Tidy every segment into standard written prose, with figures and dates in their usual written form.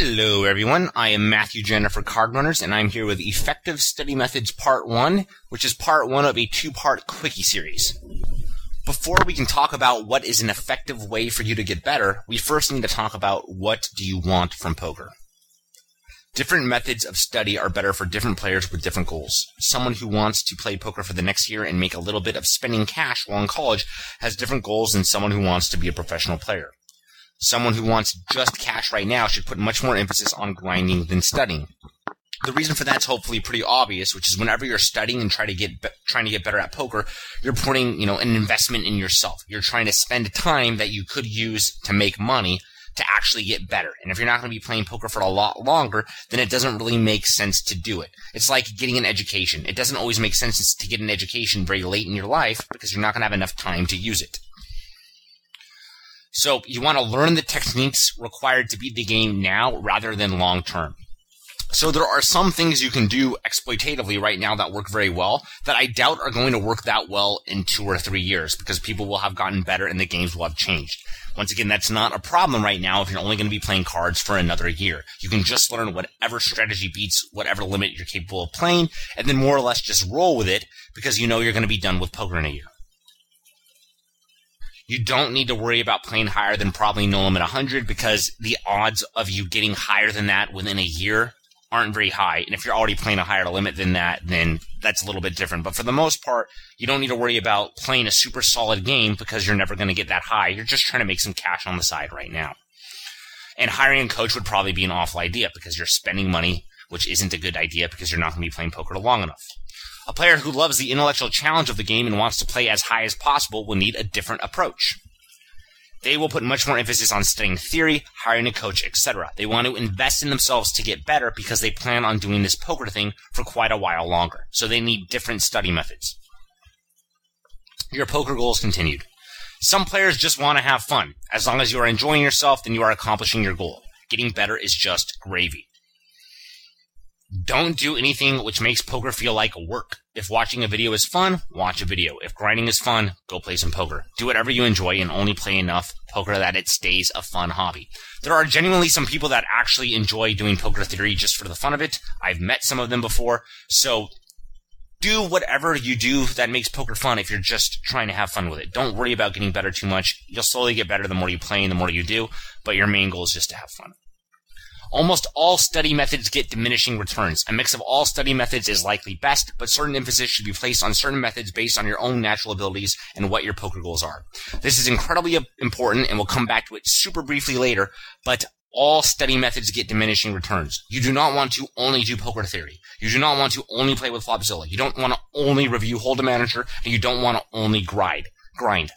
Hello everyone, I am Matthew Jenner for Card Runners, and I'm here with Effective Study Methods Part 1, which is Part 1 of a 2-part Quickie series. Before we can talk about what is an effective way for you to get better, we first need to talk about what do you want from poker. Different methods of study are better for different players with different goals. Someone who wants to play poker for the next year and make a little bit of spending cash while in college has different goals than someone who wants to be a professional player. Someone who wants just cash right now should put much more emphasis on grinding than studying. The reason for that's hopefully pretty obvious, which is whenever you're studying and trying to get better at poker, you're putting, an investment in yourself. You're trying to spend time that you could use to make money to actually get better. And if you're not going to be playing poker for a lot longer, then it doesn't really make sense to do it. It's like getting an education. It doesn't always make sense to get an education very late in your life because you're not going to have enough time to use it. So you want to learn the techniques required to beat the game now rather than long term. So there are some things you can do exploitatively right now that work very well that I doubt are going to work that well in 2 or 3 years because people will have gotten better and the games will have changed. Once again, that's not a problem right now if you're only going to be playing cards for another year. You can just learn whatever strategy beats whatever limit you're capable of playing and then more or less just roll with it because you know you're going to be done with poker in a year. You don't need to worry about playing higher than probably no limit 100 because the odds of you getting higher than that within a year aren't very high. And if you're already playing a higher limit than that, then that's a little bit different. But for the most part, you don't need to worry about playing a super solid game because you're never going to get that high. You're just trying to make some cash on the side right now. And hiring a coach would probably be an awful idea because you're spending money, which isn't a good idea because you're not going to be playing poker long enough. A player who loves the intellectual challenge of the game and wants to play as high as possible will need a different approach. They will put much more emphasis on studying theory, hiring a coach, etc. They want to invest in themselves to get better because they plan on doing this poker thing for quite a while longer. So they need different study methods. Your poker goals continued. Some players just want to have fun. As long as you are enjoying yourself, then you are accomplishing your goal. Getting better is just gravy. Don't do anything which makes poker feel like work. If watching a video is fun, watch a video. If grinding is fun, go play some poker. Do whatever you enjoy and only play enough poker that it stays a fun hobby. There are genuinely some people that actually enjoy doing poker theory just for the fun of it. I've met some of them before. So do whatever you do that makes poker fun if you're just trying to have fun with it. Don't worry about getting better too much. You'll slowly get better the more you play and the more you do, but your main goal is just to have fun. Almost all study methods get diminishing returns. A mix of all study methods is likely best, but certain emphasis should be placed on certain methods based on your own natural abilities and what your poker goals are. This is incredibly important, and we'll come back to it super briefly later, but all study methods get diminishing returns. You do not want to only do poker theory. You do not want to only play with Flopzilla. You don't want to only review Hold'em Manager, and you don't want to only grind.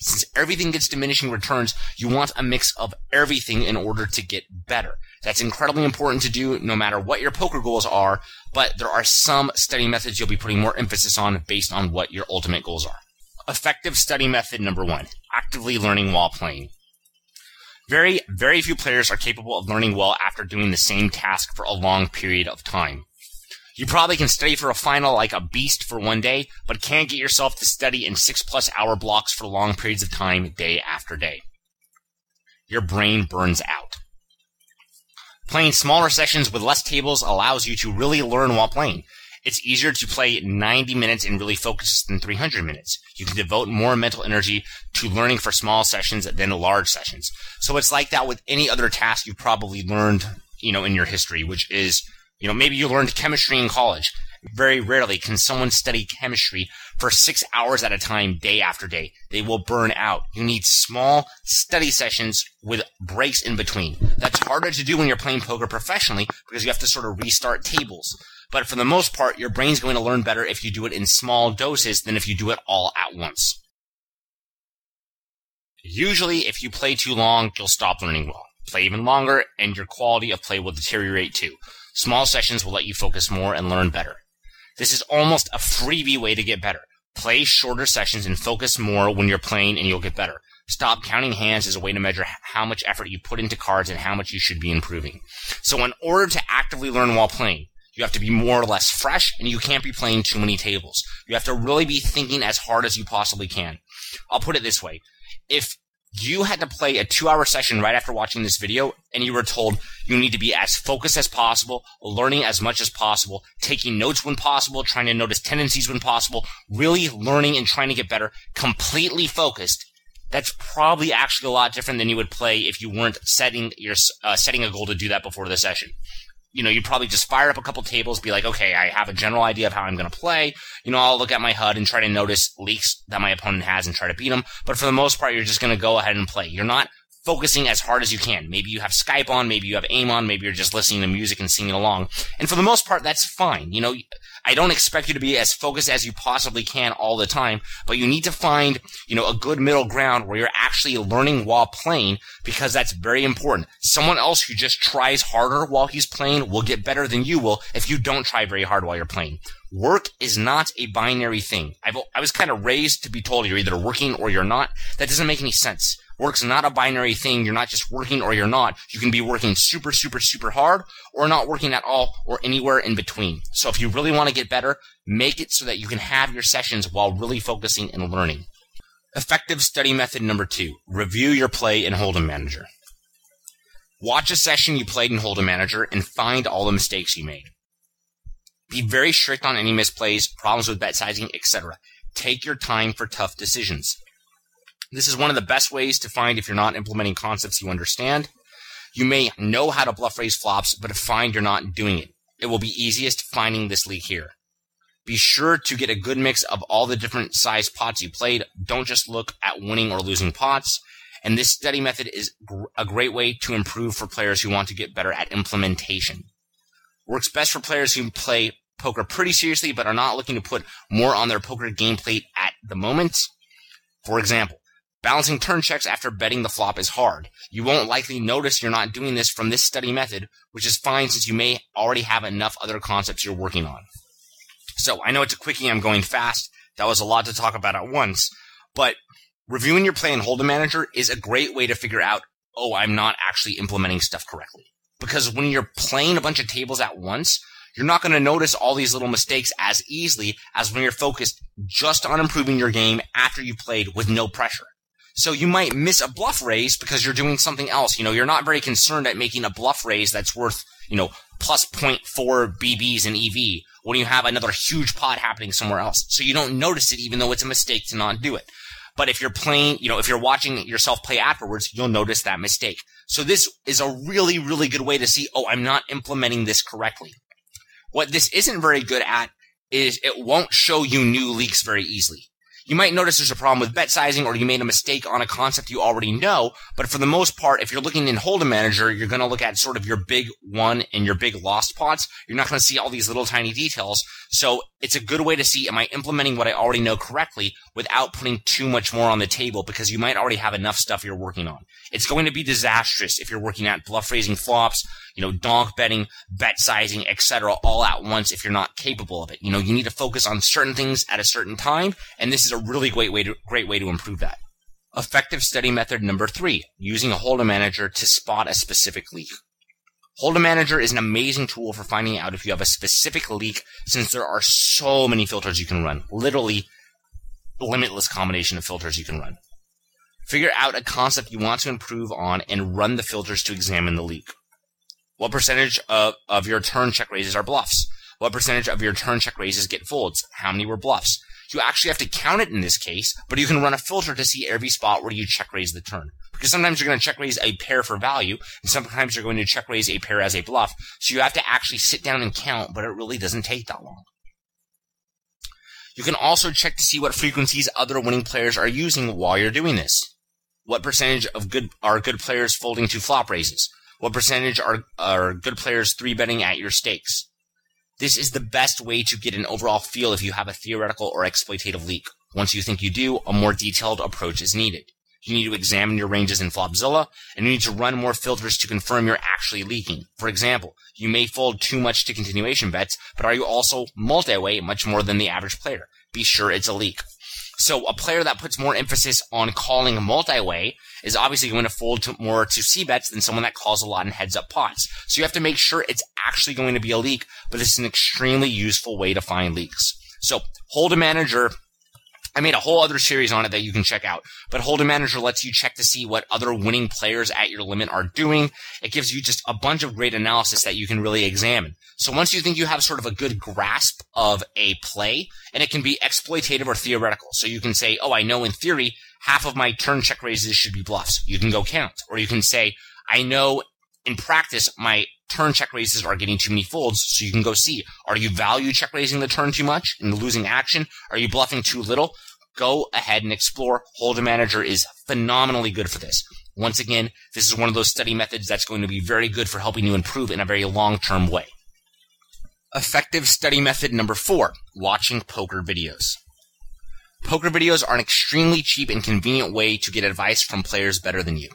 Since everything gets diminishing returns, you want a mix of everything in order to get better. That's incredibly important to do no matter what your poker goals are, but there are some study methods you'll be putting more emphasis on based on what your ultimate goals are. Effective study method number 1, actively learning while playing. Very, very few players are capable of learning well after doing the same task for a long period of time. You probably can study for a final like a beast for one day, but can't get yourself to study in 6+ hour blocks for long periods of time, day after day. Your brain burns out. Playing smaller sessions with less tables allows you to really learn while playing. It's easier to play 90 minutes and really focus than 300 minutes. You can devote more mental energy to learning for small sessions than large sessions. So it's like that with any other task you've probably learned, in your history, which is maybe you learned chemistry in college. Very rarely can someone study chemistry for 6 hours at a time, day after day. They will burn out. You need small study sessions with breaks in between. That's harder to do when you're playing poker professionally because you have to sort of restart tables. But for the most part, your brain's going to learn better if you do it in small doses than if you do it all at once. Usually, if you play too long, you'll stop learning well. Play even longer, and your quality of play will deteriorate too. Small sessions will let you focus more and learn better. This is almost a freebie way to get better. Play shorter sessions and focus more when you're playing and you'll get better. Stop counting hands as a way to measure how much effort you put into cards and how much you should be improving. So in order to actively learn while playing, you have to be more or less fresh and you can't be playing too many tables. You have to really be thinking as hard as you possibly can. I'll put it this way. If you had to play a 2-hour session right after watching this video, and you were told you need to be as focused as possible, learning as much as possible, taking notes when possible, trying to notice tendencies when possible, really learning and trying to get better, completely focused, that's probably actually a lot different than you would play if you weren't setting a goal to do that before the session. You'd probably just fire up a couple tables, be like, okay, I have a general idea of how I'm going to play. I'll look at my HUD and try to notice leaks that my opponent has and try to beat them. But for the most part, you're just going to go ahead and play. You're not focusing as hard as you can. Maybe you have Skype on, maybe you have AIM on, maybe you're just listening to music and singing along. And for the most part, that's fine. I don't expect you to be as focused as you possibly can all the time, but you need to find, a good middle ground where you're actually learning while playing, because that's very important. Someone else who just tries harder while he's playing will get better than you will if you don't try very hard while you're playing. Work is not a binary thing. I was kind of raised to be told you're either working or you're not. That doesn't make any sense. Work's not a binary thing. You're not just working or you're not. You can be working super, super, super hard or not working at all or anywhere in between. So if you really want to get better, make it so that you can have your sessions while really focusing and learning. Effective study method number 2, review your play in Hold'em Manager. Watch a session you played in Hold'em Manager and find all the mistakes you made. Be very strict on any misplays, problems with bet sizing, etc. Take your time for tough decisions. This is one of the best ways to find if you're not implementing concepts you understand. You may know how to bluff raise flops, but find you're not doing it. It will be easiest finding this leak here. Be sure to get a good mix of all the different size pots you played. Don't just look at winning or losing pots. And this study method is a great way to improve for players who want to get better at implementation. Works best for players who play poker pretty seriously but are not looking to put more on their poker game plate at the moment. For example, balancing turn checks after betting the flop is hard. You won't likely notice you're not doing this from this study method, which is fine since you may already have enough other concepts you're working on. So, I know it's a quickie, I'm going fast. That was a lot to talk about at once. But reviewing your play in Hold'em Manager is a great way to figure out, oh, I'm not actually implementing stuff correctly. Because when you're playing a bunch of tables at once, you're not going to notice all these little mistakes as easily as when you're focused just on improving your game after you played with no pressure. So you might miss a bluff raise because you're doing something else. You're not very concerned at making a bluff raise that's worth, plus 0.4 BBs in EV when you have another huge pot happening somewhere else. So you don't notice it even though it's a mistake to not do it. But if you're playing, if you're watching yourself play afterwards, you'll notice that mistake. So this is a really, really good way to see, oh, I'm not implementing this correctly. What this isn't very good at is it won't show you new leaks very easily. You might notice there's a problem with bet sizing or you made a mistake on a concept you already know, but for the most part, if you're looking in Hold'em Manager, you're going to look at sort of your big won and your big lost pots. You're not going to see all these little tiny details. So it's a good way to see, am I implementing what I already know correctly without putting too much more on the table, because you might already have enough stuff you're working on. It's going to be disastrous if you're working at bluff raising flops, donk betting, bet sizing, etc. all at once if you're not capable of it. You need to focus on certain things at a certain time, and this is a really great way to improve that. Effective study method number 3, using a Hold'em Manager to spot a specific leak. Hold'em Manager is an amazing tool for finding out if you have a specific leak, since there are so many filters you can run. Literally, limitless combination of filters you can run. Figure out a concept you want to improve on and run the filters to examine the leak. What percentage of your turn check raises are bluffs? What percentage of your turn check raises get folds? How many were bluffs? You actually have to count it in this case, but you can run a filter to see every spot where you check raise the turn. Because sometimes you're going to check raise a pair for value, and sometimes you're going to check raise a pair as a bluff. So you have to actually sit down and count, but it really doesn't take that long. You can also check to see what frequencies other winning players are using while you're doing this. What percentage of good players folding to flop raises? What percentage are good players 3-betting at your stakes? This is the best way to get an overall feel if you have a theoretical or exploitative leak. Once you think you do, a more detailed approach is needed. You need to examine your ranges in Flopzilla, and you need to run more filters to confirm you're actually leaking. For example, you may fold too much to continuation bets, but are you also multi-way much more than the average player? Be sure it's a leak. So a player that puts more emphasis on calling multi-way is obviously going to fold more to C-bets than someone that calls a lot in heads-up pots. So you have to make sure it's actually going to be a leak, but it's an extremely useful way to find leaks. So Hold'em Manager I made a whole other series on it that you can check out. But Hold'em Manager lets you check to see what other winning players at your limit are doing. It gives you just a bunch of great analysis that you can really examine. So once you think you have sort of a good grasp of a play, and it can be exploitative or theoretical. So you can say, oh, I know in theory, half of my turn check raises should be bluffs. You can go count. Or you can say, I know in practice, my turn check raises are getting too many folds, so you can go see, are you value check raising the turn too much and losing action? Are you bluffing too little? Go ahead and explore. Hold'em Manager is phenomenally good for this. Once again, this is one of those study methods that's going to be very good for helping you improve in a very long-term way. Effective study method number 4, watching poker videos. Poker videos are an extremely cheap and convenient way to get advice from players better than you.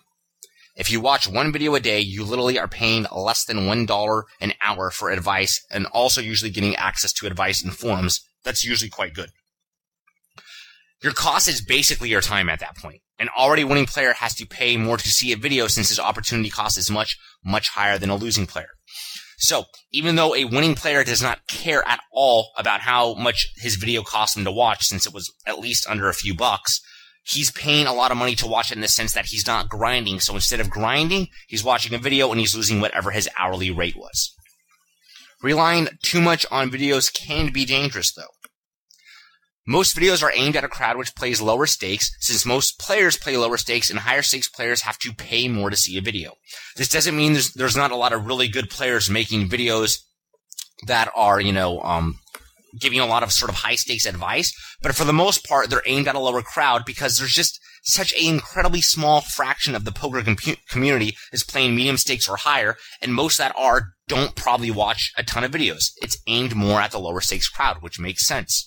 If you watch one video a day, you literally are paying less than $1 an hour for advice, and also usually getting access to advice in forums. That's usually quite good. Your cost is basically your time at that point. An already winning player has to pay more to see a video since his opportunity cost is much, much higher than a losing player. So, even though a winning player does not care at all about how much his video cost him to watch, since it was at least under a few bucks, he's paying a lot of money to watch it in the sense that he's not grinding. So instead of grinding, he's watching a video and he's losing whatever his hourly rate was. Relying too much on videos can be dangerous, though. Most videos are aimed at a crowd which plays lower stakes, since most players play lower stakes and higher stakes players have to pay more to see a video. This doesn't mean there's not a lot of really good players making videos that are, giving a lot of sort of high stakes advice, but for the most part, they're aimed at a lower crowd because there's just such an incredibly small fraction of the poker community is playing medium stakes or higher, and most that don't probably watch a ton of videos. It's aimed more at the lower stakes crowd, which makes sense.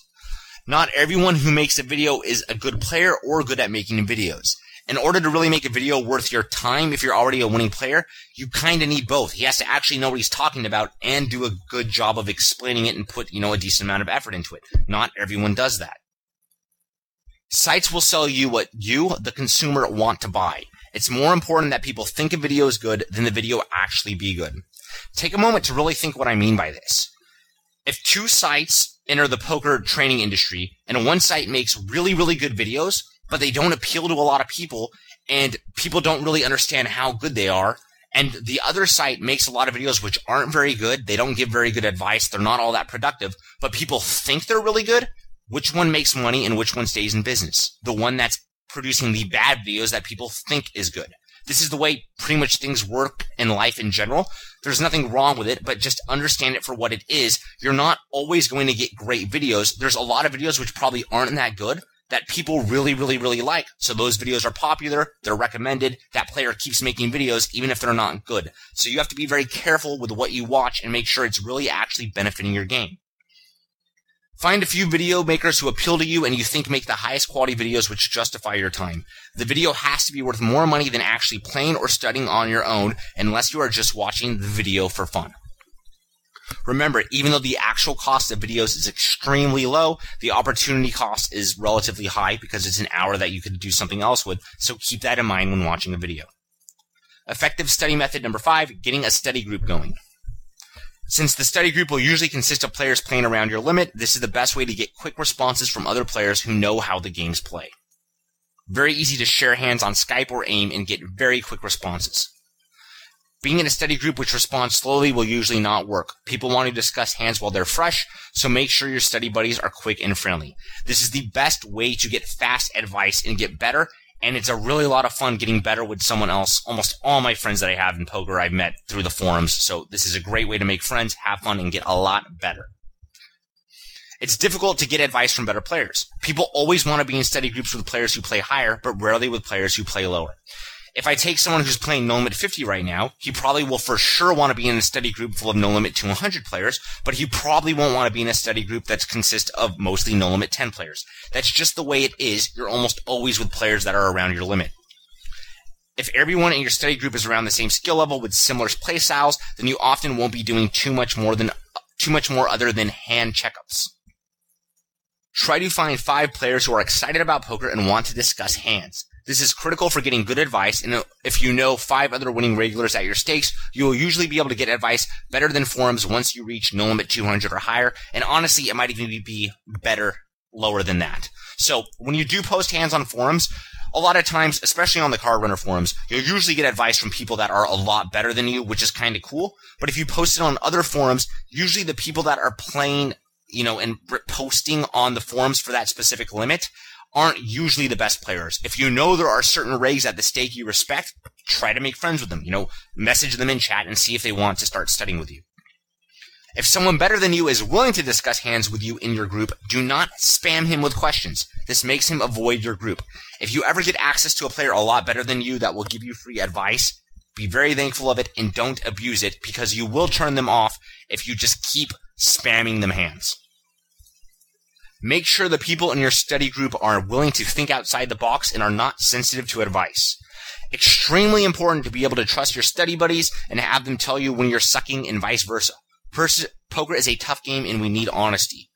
Not everyone who makes a video is a good player or good at making videos. In order to really make a video worth your time, if you're already a winning player, you kind of need both. He has to actually know what he's talking about and do a good job of explaining it and put, a decent amount of effort into it. Not everyone does that. Sites will sell you what you, the consumer, want to buy. It's more important that people think a video is good than the video actually be good. Take a moment to really think what I mean by this. If two sites enter the poker training industry, and one site makes really, really good videos, but they don't appeal to a lot of people, and people don't really understand how good they are, and the other site makes a lot of videos which aren't very good, they don't give very good advice, they're not all that productive, but people think they're really good, which one makes money and which one stays in business? The one that's producing the bad videos that people think is good. This is the way pretty much things work in life in general. There's nothing wrong with it, but just understand it for what it is. You're not always going to get great videos. There's a lot of videos which probably aren't that good that people really, really, really like. So those videos are popular. They're recommended. That player keeps making videos even if they're not good. So you have to be very careful with what you watch and make sure it's really actually benefiting your game. Find a few video makers who appeal to you and you think make the highest quality videos which justify your time. The video has to be worth more money than actually playing or studying on your own unless you are just watching the video for fun. Remember, even though the actual cost of videos is extremely low, the opportunity cost is relatively high because it's an hour that you could do something else with, so keep that in mind when watching a video. Effective study method number 5, getting a study group going. Since the study group will usually consist of players playing around your limit, this is the best way to get quick responses from other players who know how the games play. Very easy to share hands on Skype or AIM and get very quick responses. Being in a study group which responds slowly will usually not work. People want to discuss hands while they're fresh, so make sure your study buddies are quick and friendly. This is the best way to get fast advice and get better, and it's a really lot of fun getting better with someone else. Almost all my friends that I have in poker I've met through the forums, so this is a great way to make friends, have fun, and get a lot better. It's difficult to get advice from better players. People always want to be in study groups with players who play higher, but rarely with players who play lower. If I take someone who's playing No Limit 50 right now, he probably will for sure want to be in a study group full of No Limit 200 players, but he probably won't want to be in a study group that consists of mostly No Limit 10 players. That's just the way it is. You're almost always with players that are around your limit. If everyone in your study group is around the same skill level with similar play styles, then you often won't be doing too much more other than hand checkups. Try to find 5 players who are excited about poker and want to discuss hands. This is critical for getting good advice, and if you know 5 other winning regulars at your stakes, you will usually be able to get advice better than forums once you reach No Limit 200 or higher, and honestly, it might even be better lower than that. So when you do post hands on forums, a lot of times, especially on the Card Runner forums, you'll usually get advice from people that are a lot better than you, which is kind of cool. But if you post it on other forums, usually the people that are playing, and posting on the forums for that specific limit aren't usually the best players. If you know there are certain regs at the stake you respect, try to make friends with them. Message them in chat and see if they want to start studying with you. If someone better than you is willing to discuss hands with you in your group, do not spam him with questions. This makes him avoid your group. If you ever get access to a player a lot better than you that will give you free advice, be very thankful of it and don't abuse it, because you will turn them off if you just keep spamming them hands. Make sure the people in your study group are willing to think outside the box and are not sensitive to advice. Extremely important to be able to trust your study buddies and have them tell you when you're sucking and vice versa. Poker is a tough game and we need honesty.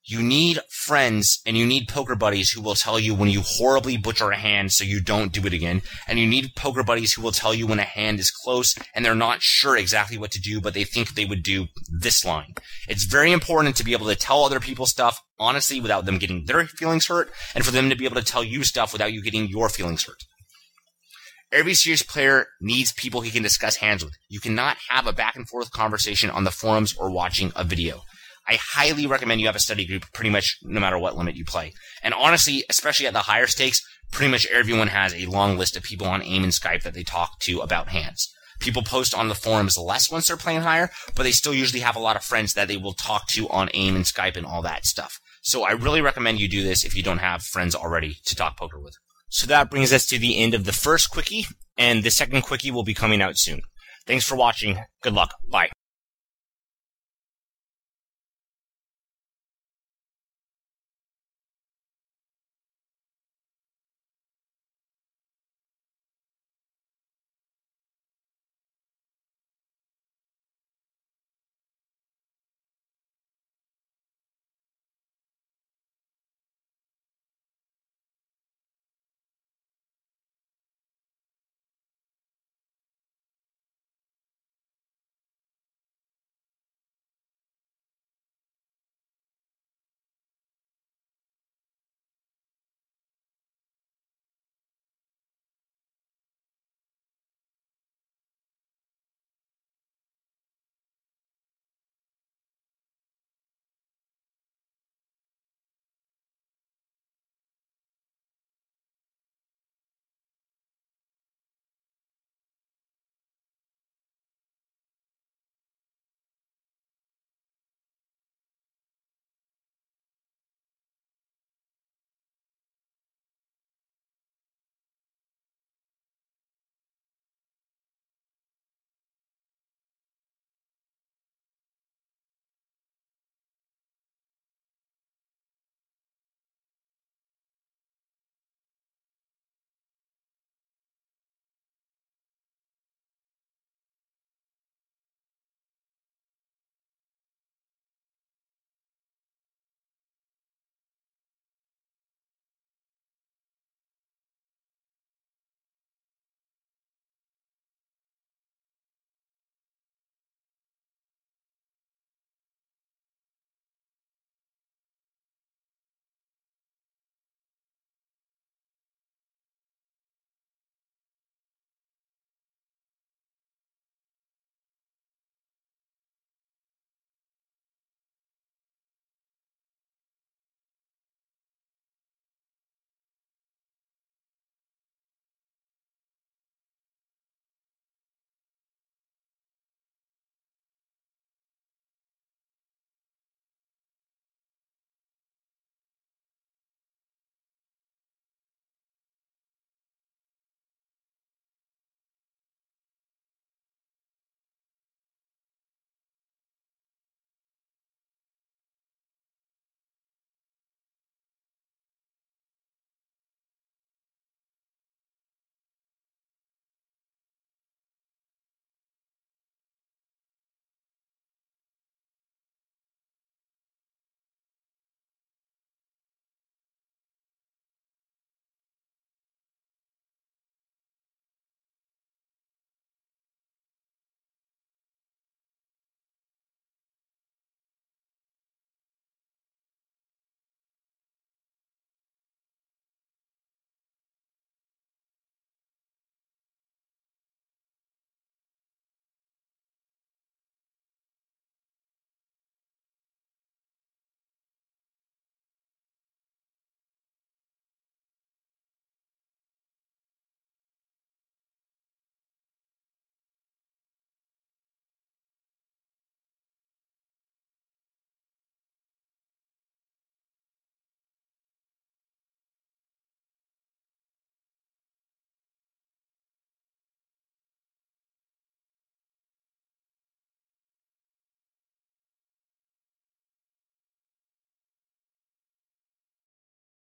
You need friends and you need poker buddies who will tell you when you horribly butcher a hand so you don't do it again. And you need poker buddies who will tell you when a hand is close and they're not sure exactly what to do, but they think they would do this line. It's very important to be able to tell other people stuff honestly without them getting their feelings hurt, and for them to be able to tell you stuff without you getting your feelings hurt. Every serious player needs people he can discuss hands with. You cannot have a back and forth conversation on the forums or watching a video. I highly recommend you have a study group pretty much no matter what limit you play. And honestly, especially at the higher stakes, pretty much everyone has a long list of people on AIM and Skype that they talk to about hands. People post on the forums less once they're playing higher, but they still usually have a lot of friends that they will talk to on AIM and Skype and all that stuff. So I really recommend you do this if you don't have friends already to talk poker with. So that brings us to the end of the first quickie, and the second quickie will be coming out soon. Thanks for watching. Good luck. Bye.